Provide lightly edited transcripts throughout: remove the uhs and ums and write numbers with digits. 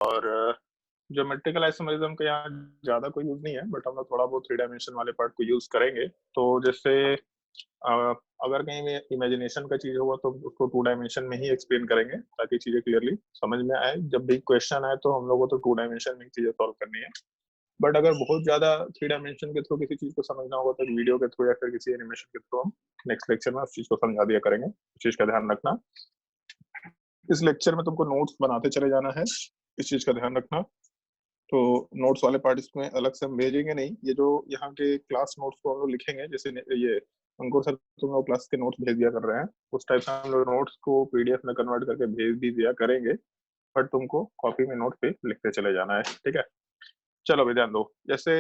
और geometrical isomerism का यहाँ ज़्यादा कोई यूज़ नहीं है, बट हम लोग थोड़ा बहुत 3 डायमेंशन वाले पार्ट को यूज़ करेंगे। तो जैसे अगर कहीं में इमेजिनेशन का चीज़ होगा तो उसको 2 डायमेंशन में ही एक्सप्लेन करेंगे ताकि चीज़ें क्लियरली समझ में आए। जब भी क्वेश्चन आए तो हम लोगों को तो 2 डायमेंशन में ही चीज़ें सॉल्व करनी है। बट अगर बहुत ज़्यादा 3 डायमेंशन के थ्रू किसी चीज़ को समझना होगा तो वीडियो के थ्रू या फिर किसी एनिमेशन के थ्रू हम नेक्स्ट लेक्चर में उस चीज़ को समझा दिया करेंगे। उस चीज़ का ध्यान रखना। इस लेक्चर में तुमको नोट्स बनाते चले जाना है, इस चीज़ का ध्यान रखना। तो नोट्स वाले पार्ट इसमें अलग से हम भेजेंगे नहीं, ये जो यहाँ के क्लास नोट्स को हम लोग लिखेंगे, जैसे ये अंकुर सर तुम लोग क्लास के नोट्स भेज दिया कर रहे हैं, उस टाइप से हम लोग नोट्स को पीडीएफ में कन्वर्ट करके भेज भी दिया करेंगे, बट तुमको कॉपी में नोट पे लिखते चले जाना है, ठीक है। चलो भी ध्यान दो। जैसे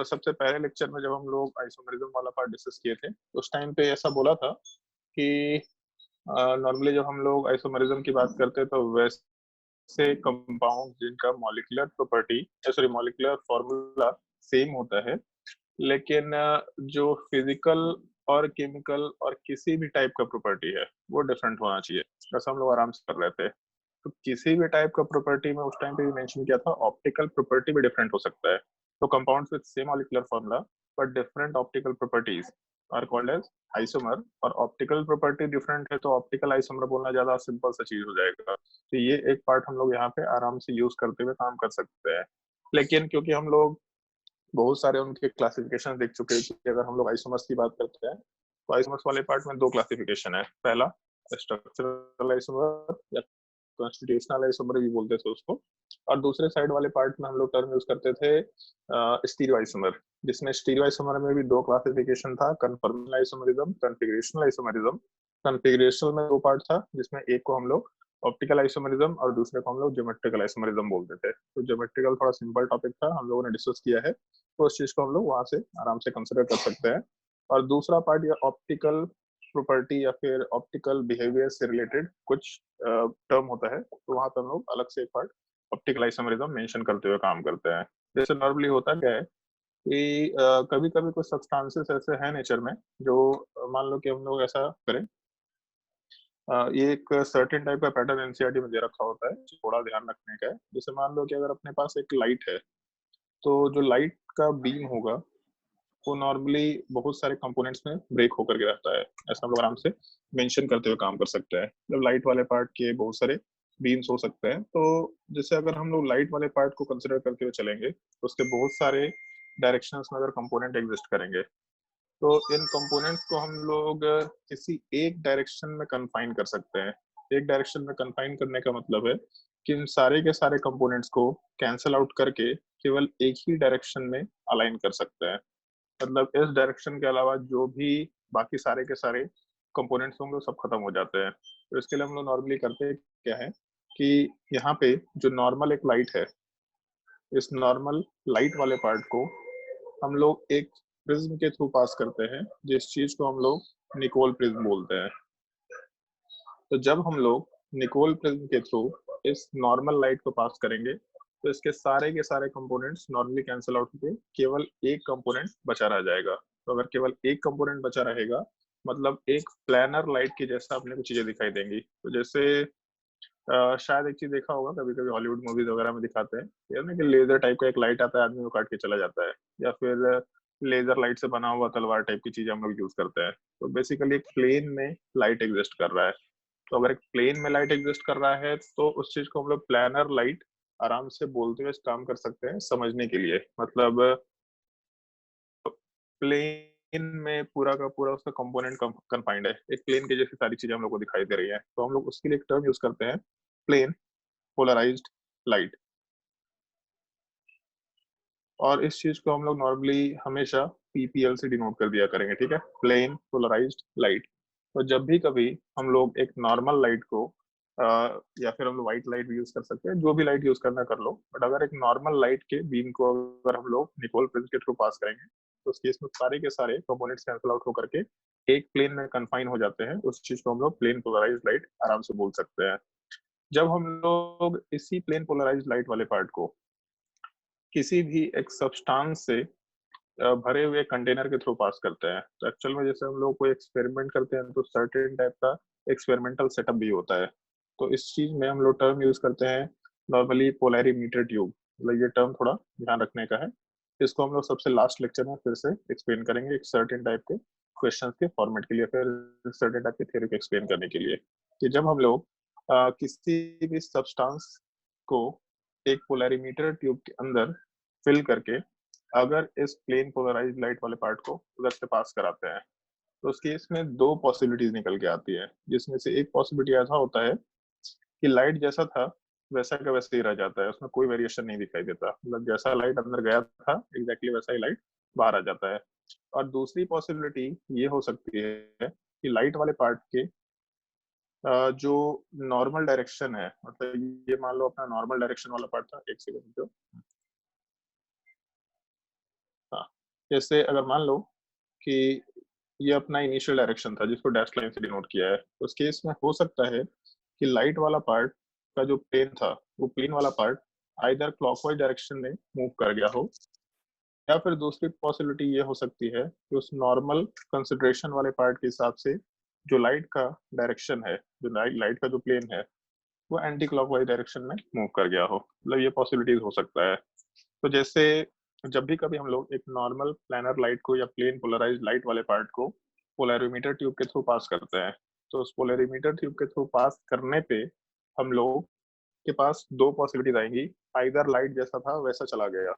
सबसे पहले लेक्चर में जब हम लोग आइसोमेरिज्म वाला पार्ट डिस्कस किए थे, उस टाइम पे ऐसा बोला था कि नॉर्मली जब हम लोग आइसोमेरिज्म की बात करते हैं तो वैसे कंपाउंड जिनका molecular property sorry molecular formula same होता है, लेकिन जो फिजिकल और केमिकल और किसी भी टाइप का प्रॉपर्टी है वो डिफरेंट होना चाहिए। जैसा हम लोग आराम से कर रहे थे, तो किसी भी टाइप का प्रॉपर्टी में उस टाइम पे भी मेंशन किया था ऑप्टिकल प्रॉपर्टी भी डिफरेंट हो सकता है। तो compounds with same molecular formula but different optical properties are called as isomer. और ऑप्टिकल प्रॉपर्टी डिफरेंट है तो ऑप्टिकल आइसोमर बोलना ज्यादा सिंपल सा चीज हो जाएगा। तो ये एक पार्ट हम लोग यहाँ पे आराम से यूज करते हुए काम कर सकते हैं। लेकिन क्योंकि हम लोग बहुत सारे उनके क्लासिफिकेशन देख चुके हैं कि अगर हम लोग आइसोमर्स की बात करते हैं तो आइसोमर्स वाले पार्ट में 2 क्लासिफिकेशन है। पहला स्ट्रक्चरल आइसोमर या कॉन्स्टिट्यूशनल आइसोमर भी बोलते थे उसको, और दूसरे साइड वाले पार्ट में हम लोग टर्म यूज करते थे स्टीरियो आइसोमर, जिसमें स्टीरियो आइसोमर में भी 2 क्लासिफिकेशन था, conformal isomerism, configurational isomerism. Configurational में 2 पार्ट था, जिसमें एक को हम लोग ऑप्टिकल आइसोमरिज्म और दूसरे को हम लोग ज्योमेट्रिकल आइसोमरिज्म बोलते थे। तो ज्योमेट्रिकल थोड़ा सिंपल टॉपिक था, हम लोगों ने डिस्कस किया है, तो उस चीज को हम लोग वहां से आराम से कंसिडर कर सकते हैं। और दूसरा पार्ट ये ऑप्टिकल प्रॉपर्टी या फिर ऑप्टिकल बिहेवियर से रिलेटेड कुछ टर्म होता है, तो वहां पर हम लोग अलग से एक पार्ट ऑप्टिकल आइसोमरिज्म मेंशन करते हुए काम करते हैं। जैसे नॉर्मली होता क्या है कि कभी कभी कुछ सब्सटेंसेस ऐसे हैं नेचर में जो मान लो कि हम लोग ऐसा करें, ये एक सर्टेन टाइप का पैटर्न एनसीईआरटी में दे रखा होता है, थोड़ा ध्यान रखने का है। जैसे मान लो कि अगर अपने पास एक लाइट है, तो जो लाइट का बीम होगा वो नॉर्मली बहुत सारे कंपोनेंट्स में ब्रेक होकर के रहता है। ऐसा हम लोग आराम से मेंशन करते हुए काम कर सकते हैं। जब लाइट वाले पार्ट के बहुत सारे बीम्स हो सकते हैं, तो जैसे अगर हम लोग लाइट वाले पार्ट को कंसिडर करते हुए चलेंगे तो उसके बहुत सारे डायरेक्शंस में अगर कंपोनेंट एग्जिस्ट करेंगे, तो इन कंपोनेंट्स को हम लोग किसी एक डायरेक्शन में कन्फाइन कर सकते हैं। एक डायरेक्शन में कन्फाइन करने का मतलब है कि इन सारे के सारे कंपोनेंट्स को कैंसल आउट करके केवल एक ही डायरेक्शन में अलाइन कर सकते हैं। मतलब इस डायरेक्शन के अलावा जो भी बाकी सारे के सारे कंपोनेंट्स होंगे वो सब खत्म हो जाते हैं। तो इसके लिए हम लोग नॉर्मली करते क्या है कि यहाँ पे जो नॉर्मल एक लाइट है, इस नॉर्मल लाइट वाले पार्ट को हम लोग एक प्रिज्म के थ्रू पास करते हैं, जिस चीज को हम लोग निकोल प्रिज्म बोलते हैं। तो जब हम लोग निकोल प्रिज्म के थ्रू इस नॉर्मल लाइट को पास करेंगे तो इसके सारे के सारे कंपोनेंट्स नॉर्मली कैंसिल आउट होकर केवल एक कंपोनेंट बचा रह जाएगा। तो अगर केवल एक कंपोनेंट बचा रहेगा मतलब एक प्लानर लाइट की जैसा अपने को चीजें दिखाई देंगी। तो जैसे शायद एक चीज देखा होगा, कभी कभी हॉलीवुड मूवीज वगैरह में दिखाते हैं यार ना कि लेजर टाइप का एक लाइट आता है, आदमी को काट के चला जाता है, या फिर लेजर लाइट से बना हुआ तलवार टाइप की चीज हम लोग यूज करते हैं। तो बेसिकली एक प्लेन में लाइट एग्जिस्ट कर रहा है। तो अगर एक प्लेन में लाइट एग्जिस्ट कर रहा है तो उस चीज को हम लोग प्लानर लाइट आराम से बोलते हुए काम कर सकते हैं समझने के लिए। मतलब प्लेन में पूरा का पूरा उसका कंपोनेंट कन्फाइंड है, एक प्लेन के जैसी सारी चीजें हम लोग को दिखाई दे रही है, तो हम लोग उसके लिए एक टर्म यूज करते हैं, प्लेन पोलराइज्ड लाइट। और इस चीज को हम लोग नॉर्मली हमेशा पीपीएल से डिनोट कर दिया करेंगे, ठीक है, प्लेन पोलराइज्ड लाइट। तो जब भी कभी हम लोग एक नॉर्मल लाइट को या फिर हम लोग व्हाइट लाइट भी यूज कर सकते हैं, जो भी लाइट यूज करना कर लो, बट अगर एक नॉर्मल लाइट के बीम को अगर हम लोग निकोल प्रिज्म के थ्रू पास करेंगे तो उस केस में सारे के सारे कंपोनेंट्स कैंसिल आउट होकर के एक प्लेन में कन्फाइन हो जाते हैं। उस चीज को हम लोग प्लेन पोलराइज्ड लाइट आराम से बोल सकते हैं। जब हम लोग इसी प्लेन पोलराइज्ड लाइट वाले पार्ट को किसी भी एक सब्सटेंस से भरे हुए कंटेनर के थ्रू पास करते हैं, तो एक्चुअल में जैसे हम लोग कोई एक्सपेरिमेंट करते हैं तो सर्टेन टाइप का एक्सपेरिमेंटल सेटअप भी होता है। तो इस चीज में हम लोग टर्म यूज करते हैं नॉर्मली पोलैरिमीटर ट्यूब, मतलब ये टर्म थोड़ा ध्यान रखने का है। इसको हम लोग सबसे लास्ट लेक्चर में फिर से एक्सप्लेन करेंगे एक सर्टेन टाइप के क्वेश्चंस के फॉर्मेट के लिए, फिर सर्टेन टाइप की थ्योरी को एक्सप्लेन करने के लिए, कि जब हम लोग किसी भी सब्सटेंस को एक पोलैरिमीटर ट्यूब के अंदर फिल करके अगर इस प्लेन पोलराइज्ड लाइट वाले पार्ट को उधर से पास कराते हैं, तो उस केस में दो पॉसिबिलिटीज निकल के आती है, जिसमें से एक पॉसिबिलिटी ऐसा होता है कि लाइट जैसा था वैसा का वैसे ही रह जाता है, उसमें कोई वेरिएशन नहीं दिखाई देता, मतलब जैसा लाइट अंदर गया था एग्जैक्टली वैसा ही लाइट बाहर आ जाता है। और दूसरी पॉसिबिलिटी ये हो सकती है कि लाइट वाले पार्ट के जो नॉर्मल डायरेक्शन है, मतलब ये मान लो अपना नॉर्मल डायरेक्शन वाला पार्ट था, एक सेकंड जो, हाँ, जैसे अगर मान लो कि ये अपना इनिशियल डायरेक्शन था जिसको डैश लाइन से डिनोट किया है, तो उस केस में हो सकता है कि लाइट वाला पार्ट का जो प्लेन था, वो प्लेन वाला पार्ट आइदर क्लॉकवाइज डायरेक्शन में मूव कर गया हो, या फिर दूसरी पॉसिबिलिटी ये हो सकती है कि उस नॉर्मल कंसिडरेशन वाले पार्ट के हिसाब से जो लाइट का डायरेक्शन है, जो लाइट का जो प्लेन है, वो एंटी क्लॉकवाइज डायरेक्शन में मूव कर गया हो, मतलब ये पॉसिबिलिटीज हो सकता है। तो जैसे जब भी कभी हम लोग एक नॉर्मल प्लैनर लाइट को या प्लेन पोलराइज्ड लाइट वाले पार्ट को पोलैरिमीटर ट्यूब के थ्रू पास करते हैं, तो उस पोलैरिमीटर ट्यूब के थ्रू पास करने पे हम लोग के पास दो पॉसिबिलिटीज आएंगी, आइदर लाइट जैसा था वैसा चला गया,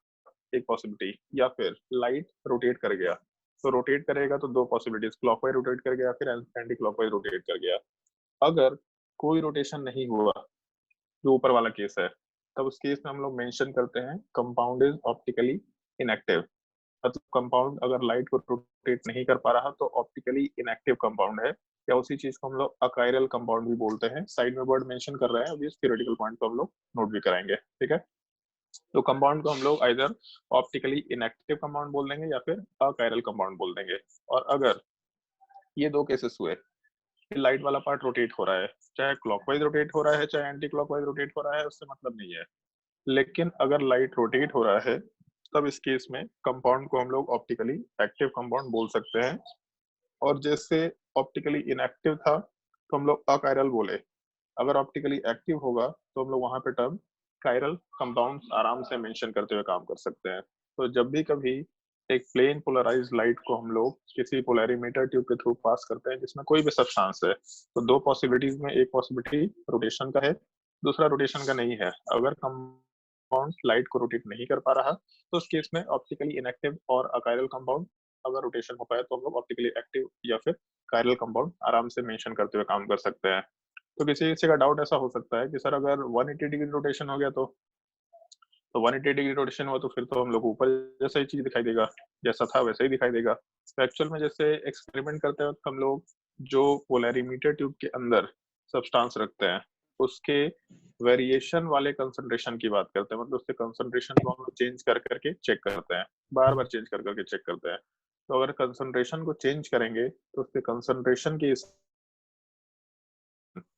एक पॉसिबिलिटी, या फिर लाइट रोटेट कर गया। तो रोटेट करेगा तो दो पॉसिबिलिटीज, क्लॉकवाइज रोटेट कर गया, फिर एंटी क्लॉकवाइज रोटेट कर गया। अगर कोई रोटेशन नहीं हुआ, जो ऊपर वाला केस है, तब उस केस में हम लोग मेंशन करते हैं कंपाउंड इज ऑप्टिकली इनएक्टिव। मतलब कंपाउंड अगर लाइट को रोटेट नहीं कर पा रहा तो ऑप्टिकली इनएक्टिव कंपाउंड है, या उसी चीज को हम लोग अकायरल कंपाउंड भी बोलते हैं। साइड में वर्ड मेंशन कर रहे हैं, अभी इस थ्योरेटिकल पॉइंट को हम लोग नोट भी कराएंगे, ठीक है। तो कंपाउंड को हम लोग आइदर ऑप्टिकली इनएक्टिव कंपाउंड बोल देंगे या फिर अकायरल कंपाउंड बोल देंगे। और अगर ये दो केसेस हुए, लाइट वाला पार्ट रोटेट हो रहा है, चाहे क्लॉकवाइज रोटेट हो रहा है चाहे एंटी क्लॉकवाइज रोटेट हो रहा है, उससे मतलब नहीं है, लेकिन अगर लाइट रोटेट हो रहा है, तब इस केस में कंपाउंड को हम लोग ऑप्टिकली एक्टिव कंपाउंड बोल सकते हैं। और जैसे ऑप्टिकली इनएक्टिव था तो हम लोग अकायरल बोले, अगर ऑप्टिकली एक्टिव होगा तो हम लोग वहां पे टर्म कायरल कंपाउंड आराम से मेंशन करते हुए काम कर सकते हैं। तो जब भी कभी एक प्लेन पोलराइज्ड लाइट को हम लोग किसी पोलैरिमीटर ट्यूब के थ्रू पास करते हैं जिसमें कोई भी सब्सटेंस है, तो दो पॉसिबिलिटीज में एक पॉसिबिलिटी रोटेशन का है, दूसरा रोटेशन का नहीं है। अगर कंपाउंड लाइट को रोटेट नहीं कर पा रहा तो उस केस में ऑप्टिकली इनएक्टिव और अकायरल कंपाउंड, अगर रोटेशन हो पाए तो हम लोग ऑप्टिकली एक्टिव या फिर कायरल कंपाउंड आराम से मेंशन करते हुए काम कर सकते हैं। तो किसी का डाउट ऐसा हो सकता है कि सर अगर 180 डिग्री रोटेशन हो गया तो 180 डिग्री रोटेशन हुआ तो फिर तो हम लोग ऊपर जैसा ही चीज दिखाई देगा, जैसा था वैसा ही दिखाई देगा। तो एक्चुअल में जैसे एक्सपेरिमेंट करते वक्त हम लोग जो पोलैरिमीटर ट्यूब के अंदर सब्सटेंस रखते हैं उसके वेरिएशन वाले कंसंट्रेशन की बात करते हैं, मतलब उसके कंसंट्रेशन को हम लोग चेंज कर करके चेक करते हैं, बार बार चेंज कर करके चेक करते हैं। तो अगर कंसंट्रेशन को चेंज करेंगे तो उसके कंसंट्रेशन की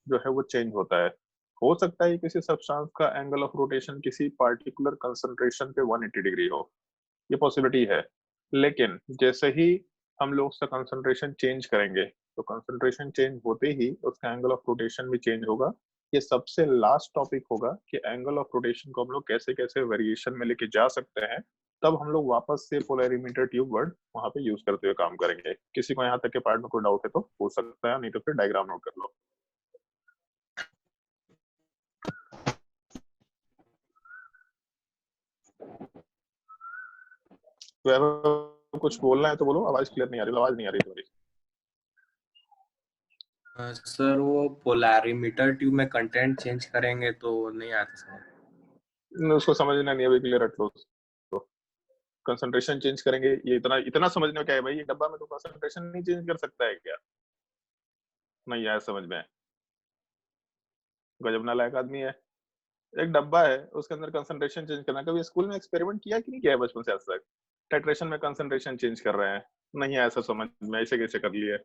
जो है वो चेंज होता है। हो सकता है किसी सब्सटेंस का एंगल ऑफ रोटेशन किसी पार्टिकुलर कंसंट्रेशन पे 180 डिग्री हो, ये पॉसिबिलिटी है, लेकिन जैसे ही हम लोग उसका कंसंट्रेशन चेंज करेंगे तो कंसंट्रेशन चेंज होते ही उसका एंगल ऑफ रोटेशन भी चेंज होगा। ये सबसे लास्ट टॉपिक होगा कि एंगल ऑफ रोटेशन को हम लोग कैसे कैसे वेरिएशन में लेके जा सकते हैं, तब हम लोग वापस से पोलैरिमीटर ट्यूब वर्ड वहां पे यूज करते हुए काम करेंगे। किसी को यहाँ तक के पार्ट में कोई डाउट है तो पूछ सकता है, नहीं तो फिर डायग्राम नोट कर लो। तो कुछ बोलना है तो बोलो, आवाज क्लियर नहीं आ रही, आवाज नहीं आ रही तुम्हारी। सर वो पोलैरिमीटर ट्यूब में कंटेंट चेंज करेंगे तो नहीं आता समझ। उसको समझना नहीं, अभी क्लियर रख लो। तो कंसंट्रेशन चेंज करेंगे, ये इतना इतना समझने में क्या है भाई, एक डब्बा में तो कंसंट्रेशन नहीं चेंज कर सकता है क्या? नहीं आया समझ में? गजब नालायक आदमी है। एक डब्बा है उसके अंदर कंसंट्रेशन चेंज करना, कभी स्कूल में एक्सपेरिमेंट किया कि नहीं किया है बचपन से आज तक? टाइट्रेशन में कंसंट्रेशन चेंज कर रहे हैं, नहीं आया ऐसा समझ में, ऐसे कैसे कर लिए?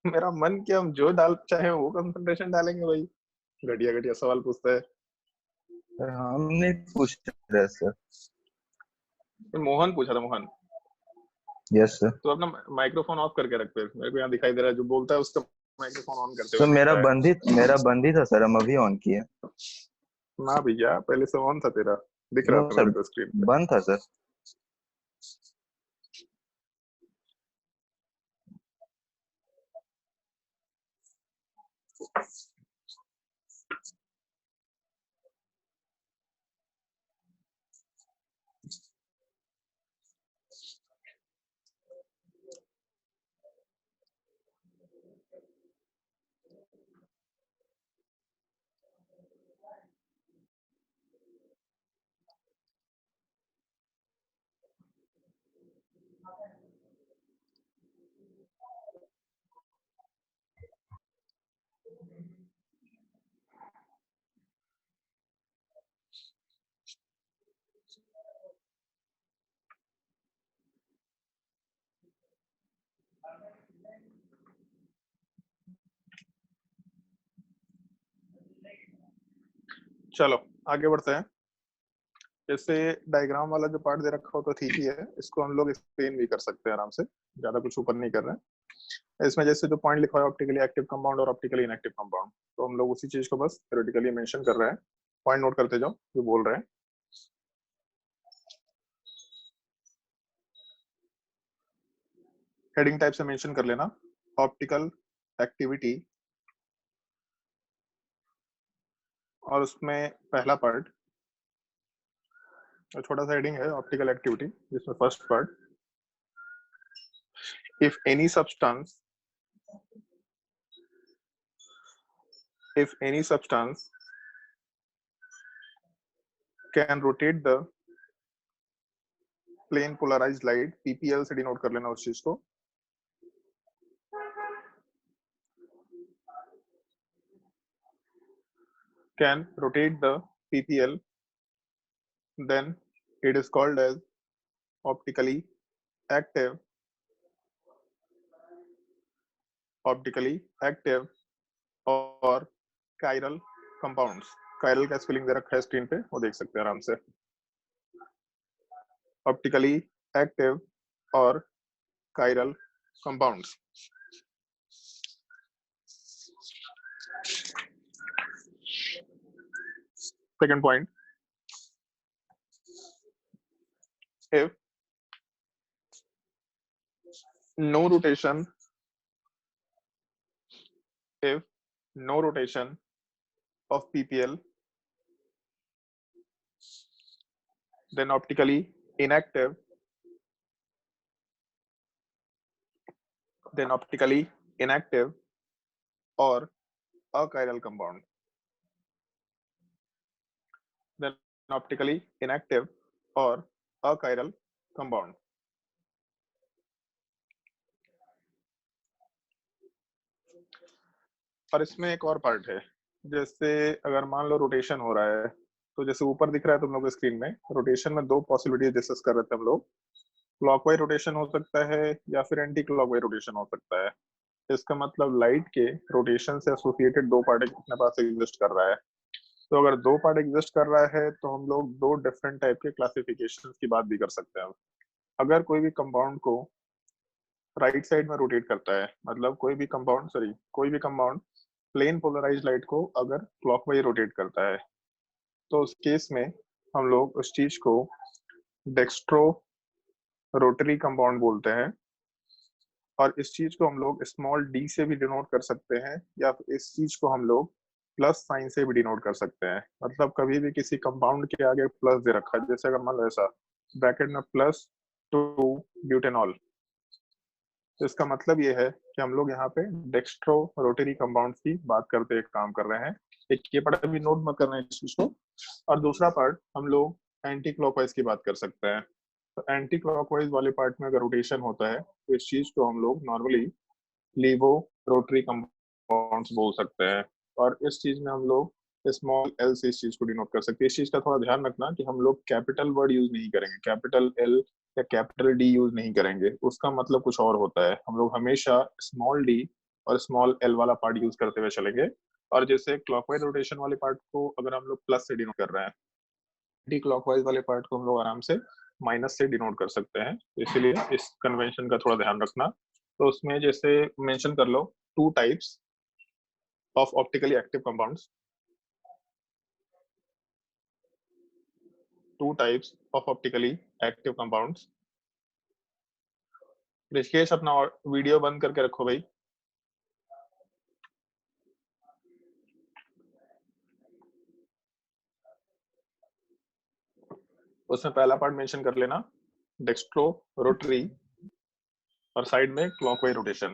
मेरा मन कि हम जो डाल चाहे वो कंसंट्रेशन डालेंगे भाई, घटिया घटिया सवाल पूछता है। सर हम नहीं पूछ रहे सर। मोहन पूछा था, मोहन। Yes sir. तो अपना माइक्रोफोन ऑफ करके रख, फिर मेरे को यहाँ दिखाई दे रहा है जो बोलता है उसका माइक्रोफोन ऑन करते तो हुए दिख रहा है। मेरा बंद ही था सर, हम अभी ऑन किए। ना भैया, पहले से ऑन था तेरा, दिख नो रहा था सर, मेरे को स्क्रीन पे। बंद था सर। चलो आगे बढ़ते हैं। जैसे डायग्राम वाला जो पार्ट दे रखा हो तो ठीक ही है, इसको हम लोग एक्सप्लेन भी कर सकते हैं आराम से, ज्यादा कुछ ऊपर नहीं कर रहे हैं। इसमें जैसे जो पॉइंट लिखा है ऑप्टिकली एक्टिव कंपाउंड और ऑप्टिकली इनएक्टिव कंपाउंड, तो हम लोग उसी चीज को बस थ्योरेटिकली मेंशन कर रहे हैं। पॉइंट नोट करते जाओ जो बोल रहे हैं। हेडिंग टाइप से मेंशन कर लेना, ऑप्टिकल एक्टिविटी, और उसमें पहला पार्ट छोटा सा हेडिंग है ऑप्टिकल एक्टिविटी, जिसमें first part, if any substance can rotate the plane polarised light, PPL से डिनोट कर लेना उस चीज को, can rotate the PPL, then it is called as optically active, और chiral compounds। chiral का स्पेलिंग दे रखा है स्क्रीन पे, वो देख सकते हैं आराम से। ऑप्टिकली एक्टिव और chiral compounds। second point, if no rotation of PPL, then optically inactive or a chiral compound, then optically inactive or a chiral compound। और इसमें एक और पार्ट है, जैसे अगर मान लो रोटेशन हो रहा है, तो जैसे ऊपर दिख रहा है तुम लोग स्क्रीन में, रोटेशन में दो पॉसिबिलिटी डिस्कस कर रहे थे हम लोग। क्लॉकवाइज रोटेशन हो सकता है या फिर एंटी क्लॉकवाइज रोटेशन हो सकता है। इसका मतलब लाइट के रोटेशन से एसोसिएटेड दो पार्ट अपने पास एग्जिस्ट कर रहा है। तो अगर दो पार्ट एग्जिस्ट कर रहा है तो हम लोग दो डिफरेंट टाइप के क्लासिफिकेशन की बात भी कर सकते हैं। अगर कोई भी कंपाउंड को राइट साइड में रोटेट करता है, मतलब कोई भी कंपाउंड प्लेन पोलराइज्ड लाइट को अगर क्लॉकवाइज रोटेट करता है, तो उस केस में हम लोग उस चीज को डेक्स्ट्रो रोटरी कंपाउंड बोलते हैं। और इस चीज को हम लोग स्मॉल डी से भी डिनोट कर सकते हैं, या इस चीज को हम लोग प्लस साइन से भी डिनोट कर सकते हैं। मतलब कभी भी किसी कंपाउंड के आगे प्लस दे रखा है, जैसे अगर मान लो ऐसा ब्रैकेट में +2 ब्यूटेनॉल, तो इसका मतलब ये है कि हम लोग यहाँ पे डेक्स्ट्रो रोटरी कंपाउंड की बात करते एक काम कर रहे हैं। एक ये पार्ट अभी नोट मत करना है इस चीज को। और दूसरा पार्ट हम लोग एंटी क्लॉकवाइज की बात कर सकते हैं। तो एंटी क्लॉकवाइज वाले पार्ट में अगर रोटेशन होता है तो इस चीज को हम लोग नॉर्मली लीवो रोटरी कंपाउंड्स बोल सकते हैं। और इस चीज में हम लोग स्मॉल एल से इस चीज को डिनोट कर सकते हैं। इस चीज का थोड़ा ध्यान रखना कि हम लोग कैपिटल वर्ड यूज नहीं करेंगे, कैपिटल एल या कैपिटल डी यूज नहीं करेंगे, उसका मतलब कुछ और होता है। हम लोग हमेशा स्मॉल डी और स्मॉल एल वाला पार्ट यूज करते हुए चलेंगे। और जैसे क्लॉकवाइज रोटेशन वाले पार्ट को अगर हम लोग प्लस से डिनोट कर रहे हैं, एंटी क्लॉकवाइज वाले पार्ट को हम लोग आराम से माइनस से डिनोट कर सकते हैं। इसीलिए इस कन्वेंशन का थोड़ा ध्यान रखना। तो उसमें जैसे मेंशन कर लो 2 types, of optically active compounds. Two types of optically active compounds. Rishikesh अपना वीडियो बंद करके रखो भाई. उसमें पहला पार्ट मेंशन कर लेना, डेक्स्ट्रो रोटरी, और साइड में क्लॉकवाइज रोटेशन.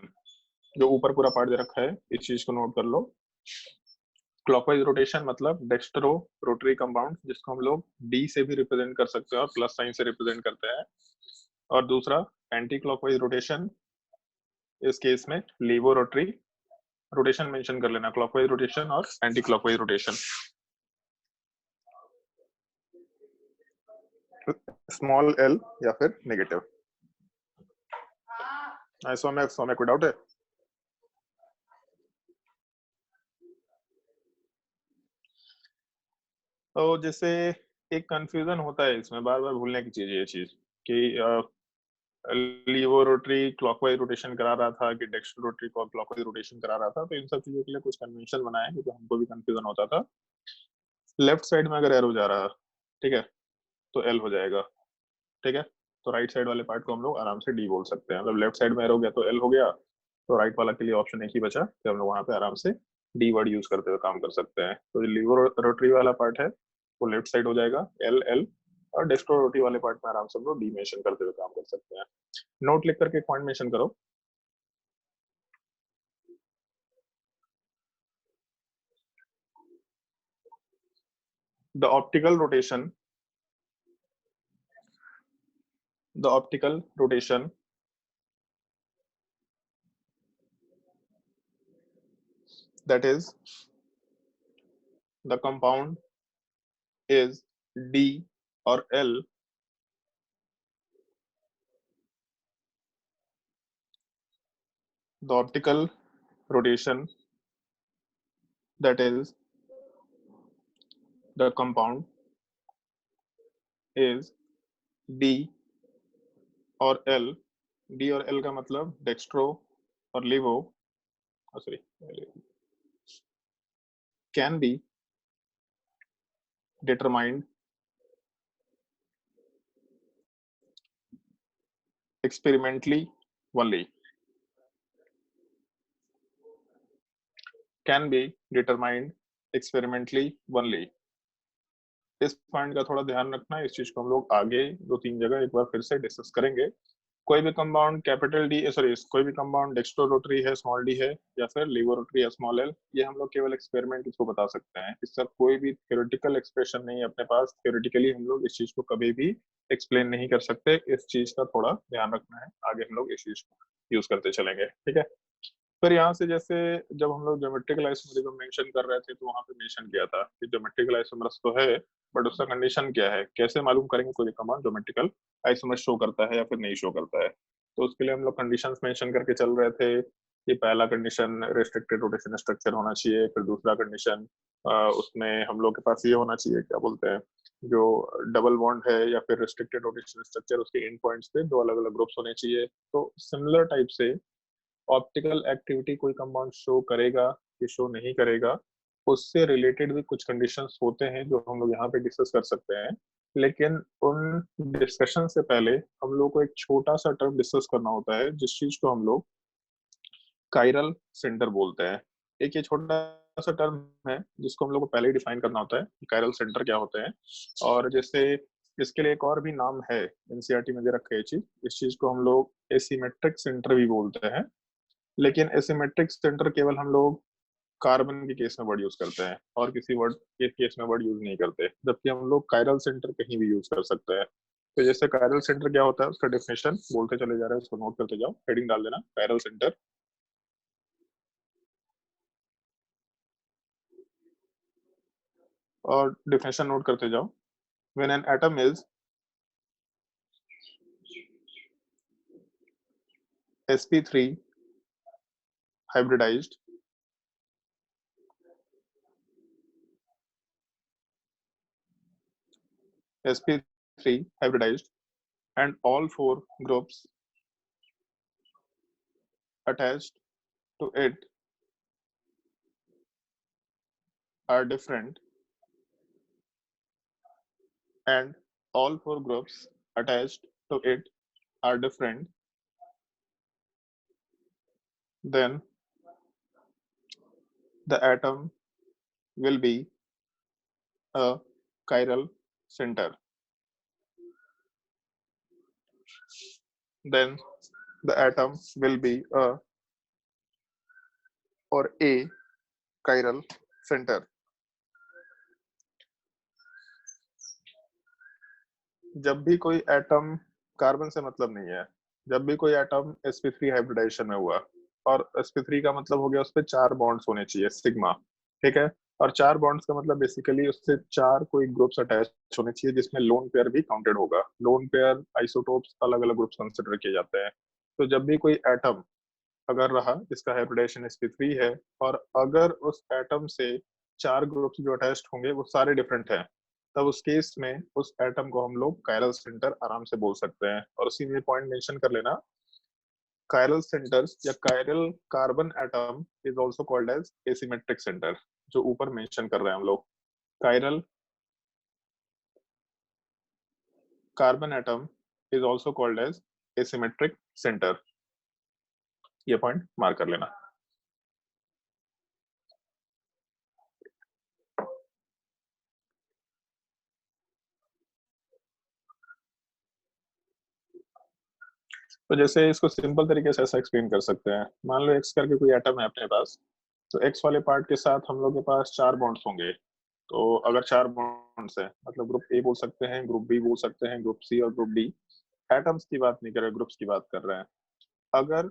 जो ऊपर पूरा पार्ट दे रखा है इस चीज को नोट कर लो. क्लॉकवाइज रोटेशन मतलब डेक्स्ट्रो रोटरी कंपाउंड, जिसको हम लोग डी से भी रिप्रेजेंट कर सकते हैं और प्लस साइन से रिप्रेजेंट करते हैं. और दूसरा एंटी क्लॉकवाइज रोटेशन, इस केस में लीवो रोटरी. रोटेशन मेंशन कर लेना, क्लॉकवाइज रोटेशन और anti clockwise rotation. Small L या फिर नेगेटिव. सौम्य कोई डाउट है? तो जैसे एक कंफ्यूजन होता है इसमें, बार बार भूलने की चीज है ये चीज कि लीवो रोटरी क्लॉकवाइज रोटेशन करा रहा था कि डेक्स्ट्रो रोटरी क्लॉकवाइज रोटेशन करा रहा था. तो इन सब चीजों के लिए कुछ कन्वेंशन बनाया क्योंकि हमको भी कंफ्यूजन होता था. लेफ्ट साइड में अगर एरो जा रहा, ठीक है, तो एल हो जाएगा. ठीक है, तो राइट साइड वाले पार्ट को हम लोग आराम से डी बोल सकते हैं. मतलब लेफ्ट साइड में एरो गया तो एल हो गया, तो राइट वाला के लिए ऑप्शन एक ही बचा कि हम लोग वहां पे आराम से डी वर्ड यूज करते हुए काम कर सकते हैं. तो जो लीवो रोटरी वाला पार्ट है वो लेफ्ट साइड हो जाएगा, एल एल. और डेक्स्ट्रो रोटरी वाले पार्ट में आराम से हम लोग डी मेंशन करते हुए काम कर सकते हैं. नोट लिख करके पॉइंट मेंशन करो. the optical rotation the optical rotation that is the compound is D or L, the optical rotation that is the compound is D और L. D और L का मतलब डेक्स्ट्रो और लिवो, sorry, can be determined experimentally only. Can be determined experimentally only. इस point का थोड़ा ध्यान रखना. इस चीज को हम लोग आगे 2-3 जगह एक बार फिर से डिस्कस करेंगे. कोई भी कंपाउंड कैपिटल डी, सॉरी, कोई भी कंपाउंड डेक्स्ट्रो रोटरी है स्मॉल डी है, या फिर लीवो रोटरी है स्मॉल एल, ये हम लोग केवल एक्सपेरिमेंट इसको बता सकते हैं. इसका कोई भी थ्योरेटिकल एक्सप्रेशन नहीं है अपने पास. थ्योरेटिकली हम लोग इस चीज को कभी भी एक्सप्लेन नहीं कर सकते. इस चीज का थोड़ा ध्यान रखना है. आगे हम लोग इस चीज को यूज करते चलेंगे. ठीक है. फिर यहाँ से जैसे जब हम लोग ज्योमेट्रिकल आइसोमरिज्म मेंशन कर रहे थे तो वहां पे मेंशन किया था कि ज्योमेट्रिकल आइसोमर्स तो है, बट उसका कंडीशन क्या है, कैसे मालूम करेंगे कोई कंपाउंड ज्योमेट्रिकल आइसोमर्स शो करता है या फिर नहीं शो करता है. तो उसके लिए हम लोग कंडीशंस मेंशन करके चल रहे थे. ये पहला कंडीशन रेस्ट्रिक्टेड रोटेशन स्ट्रक्चर होना चाहिए. फिर दूसरा कंडीशन उसमें हम लोग के पास ये होना चाहिए, क्या बोलते हैं, जो डबल बॉन्ड है या फिर रेस्ट्रिक्टेड रोटेशन स्ट्रक्चर, उसके एंड पॉइंट्स पे 2 अलग अलग ग्रुप्स होने चाहिए. तो सिमिलर टाइप से ऑप्टिकल एक्टिविटी कोई कंपाउंड शो करेगा कि शो नहीं करेगा, उससे रिलेटेड भी कुछ कंडीशंस होते हैं जो हम लोग यहाँ पे डिस्कस कर सकते हैं. लेकिन उन डिस्कशन से पहले हम लोग को एक छोटा सा टर्म डिस्कस करना होता है जिस चीज को हम लोग काइरल सेंटर बोलते हैं. एक ये छोटा सा टर्म है जिसको हम लोग को पहले ही डिफाइन करना होता है कि काइरल सेंटर क्या होते हैं. और जैसे इसके लिए एक और भी नाम है, एनसीईआरटी में दे रखा है ये चीज. इस चीज को हम लोग एसीमेट्रिक सेंटर भी बोलते हैं. लेकिन एसिमेट्रिक सेंटर केवल हम लोग कार्बन के केस में वर्ड यूज करते हैं और किसी वर्ड के केस में वर्ड यूज नहीं करते. जबकि हम लोग कायरल सेंटर कहीं भी यूज कर सकते हैं. तो जैसे कायरल सेंटर क्या होता है उसका डेफिनेशन बोलते चले जा रहे हैं, उसको नोट करते जाओ. हेडिंग डाल देना कायरल सेंटर. और डेफिनेशन नोट करते जाओ. When an atom is sp3 hybridized, sp3 hybridized and all 4 groups attached to it are different and all 4 groups attached to it are different, then the atom will be a chiral center. Then the atom will be a chiral center. जब भी कोई atom carbon से मतलब नहीं है, जब भी कोई एटम sp3 हाइब्रिडाइजेशन में हुआ, और sp3 का मतलब हो गया उस पे 4 बॉन्ड्स होने चाहिए सिग्मा, ठीक है, और 4 बॉन्ड्स का मतलब बेसिकली उससे 4 कोई ग्रुप्स अटैच होने चाहिए जिसमें लोन पेयर भी काउंटेड होगा। लोन पेयर आइसोटोप्स अलग अलग ग्रुप्स कंसिडर किए जाते हैं। तो जब भी कोई एटम अगर रहा जिसका हाइब्रिडाइजेशन sp3 है, और अगर उस एटम से 4 ग्रुप्स जो अटैच्ड होंगे वो सारे डिफरेंट हैं, तब उस केस में उस एटम को हम लोग कायरल सेंटर आराम से बोल सकते हैं। और उसी में पॉइंट मेंशन कर लेना, कायरल सेंटर्स या chiral carbon atom is also called as asymmetric centre, जो ऊपर मेंशन कर रहे हैं हम लोग। Chiral carbon atom is also called as asymmetric centre, ये पॉइंट मार्क कर लेना। तो जैसे इसको सिंपल तरीके से ऐसा एक्सप्लेन कर सकते हैं, मान लो एक्स करके कोई एटम है अपने पास, तो एक्स वाले पार्ट के साथ हम लोग के पास 4 बॉन्ड्स होंगे। तो अगर 4 बॉन्ड्स है मतलब ग्रुप ए बोल सकते हैं, ग्रुप बी बोल सकते हैं, ग्रुप सी और ग्रुप डी। एटम्स की बात नहीं कर रहे, ग्रुप्स की बात कर रहे हैं। अगर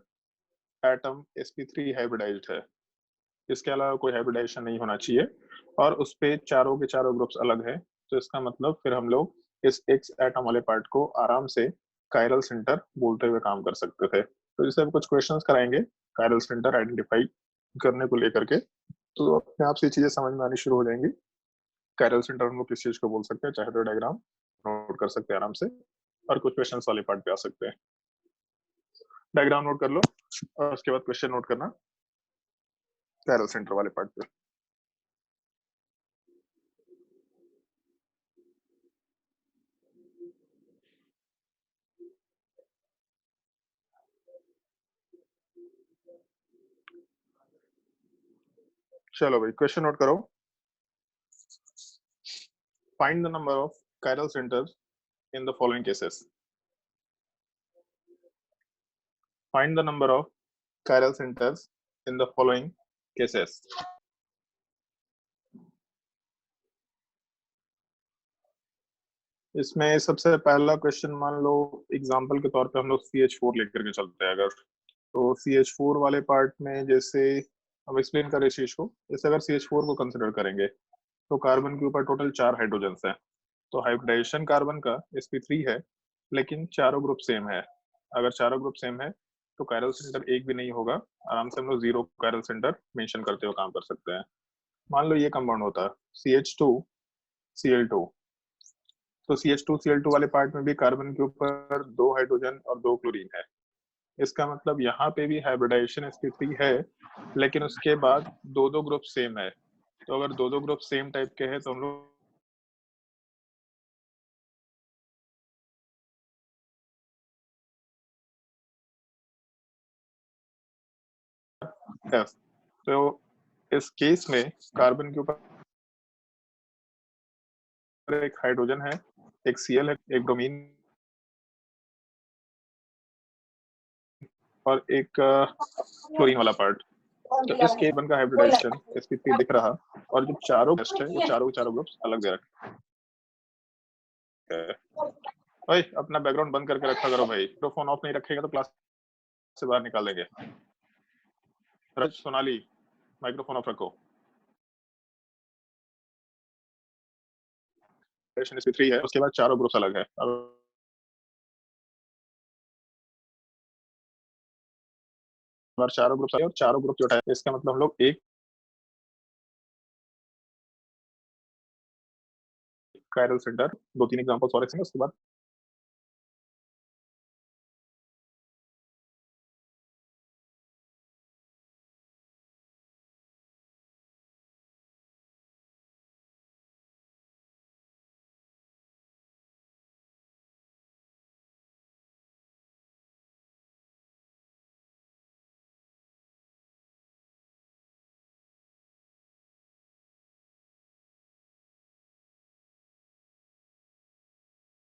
एटम sp3 हाइब्रिडाइज्ड है, इसके अलावा कोई हाइब्रिडाइजेशन नहीं होना चाहिए, और उस पे चारों के चारों ग्रुप्स अलग है, तो इसका मतलब फिर हम लोग इस एक्स एटम वाले पार्ट को आराम से कायरल सेंटर बोलते हुए काम कर सकते थे। तो जैसे हम कुछ क्वेश्चंस कराएंगे कायरल सेंटर आइडेंटिफाई करने को लेकर के, तो अपने आप से चीजें समझ में आनी शुरू हो जाएंगी। कायरल सेंटर हम लोग किस चीज को बोल सकते हैं, चाहे तो डायग्राम नोट कर सकते हैं आराम से, और कुछ क्वेश्चन वाले पार्ट पे आ सकते हैं। डायग्राम नोट कर लो और उसके बाद क्वेश्चन नोट करना कायरल सेंटर वाले पार्ट पे। चलो भाई क्वेश्चन नोट करो। Find the number of chiral centers in the following cases. Find the number of chiral centers in the following cases. इसमें सबसे पहला क्वेश्चन मान लो एग्जांपल के तौर पे हम लोग CH4 लेकर के चलते हैं। अगर तो CH4 वाले पार्ट में जैसे हम एक्सप्लेन करें इस चीज को, जैसे अगर CH4 को कंसिडर करेंगे तो कार्बन के ऊपर टोटल 4 हाइड्रोजन्स हैं। तो हाइब्रिडाइजेशन कार्बन का sp3 है, लेकिन चारों ग्रुप सेम है। अगर चारों ग्रुप सेम है तो कायरल सेंटर एक भी नहीं होगा, आराम से हम लोग 0 कायरल सेंटर मेंशन करते हुए काम कर सकते हैं। मान लो ये कंपाउंड होता है CH2Cl2, तो CH2Cl2 वाले पार्ट में भी कार्बन के ऊपर 2 हाइड्रोजन और 2 क्लोरीन है। इसका मतलब यहाँ पे भी हाइब्रिडाइजेशन sp3 है, लेकिन उसके बाद दो दो ग्रुप सेम है। तो अगर दो दो ग्रुप सेम टाइप के हैं तो हम लोग F, तो इस केस में कार्बन के ऊपर एक हाइड्रोजन है, एक Cl है, एक ब्रोमीन और एक क्लोरीन वाला पार्ट। तो इस कार्बन का हाइब्रिडाइजेशन sp3 दिख रहा, और जो चारों बेस्ट है वो चारों ग्रुप्स अलग दे रखे हैं। भाई अपना बैकग्राउंड बंद करके रखा करो भाई, तो फोन ऑफ नहीं रखेगा तो क्लास से बाहर निकाल देंगे। रज, सोनाली, माइक्रोफोन ऑफ रखो। sp3 है, उसके बाद चारों ग्रुप्स अलग है। अगर चारों ग्रुप्स और चारों ग्रुप जो है, इसका मतलब हम लोग एक कायरल सेंटर, 2-3 एग्जांपल्स और रखेंगे, उसके बाद